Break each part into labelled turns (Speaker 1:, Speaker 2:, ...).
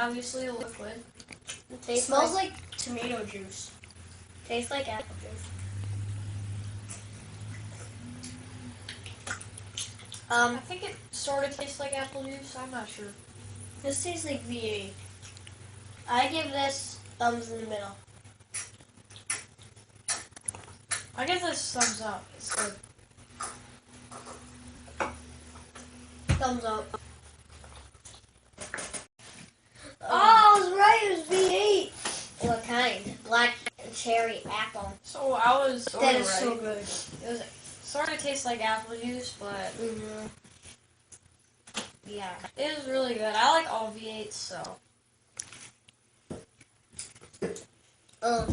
Speaker 1: obviously liquid.
Speaker 2: It smells like tomato juice. Tastes like apple juice.
Speaker 1: I think it sort of tastes like apple juice. I'm not sure.
Speaker 2: This tastes like V8. I give this thumbs in the middle.
Speaker 1: I give this thumbs up. It's good.
Speaker 2: Thumbs up. Oh, I was right. It was V8. What kind? Black cherry apple.
Speaker 1: So I was sort
Speaker 2: That
Speaker 1: of
Speaker 2: is
Speaker 1: right.
Speaker 2: so good.
Speaker 1: It was sort of tastes like apple juice, but yeah, it was really good. I like all V8s, so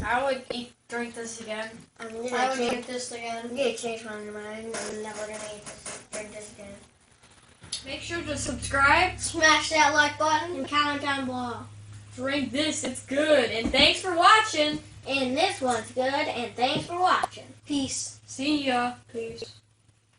Speaker 1: I would drink this again.
Speaker 2: I would drink this again. I'm gonna change my mind. I'm never gonna drink this again.
Speaker 1: Make sure to subscribe.
Speaker 2: Smash that like button and comment down below.
Speaker 1: Drink this, it's good. And thanks for watching.
Speaker 2: And this one's good, and thanks for watching. Peace.
Speaker 1: See ya. Peace.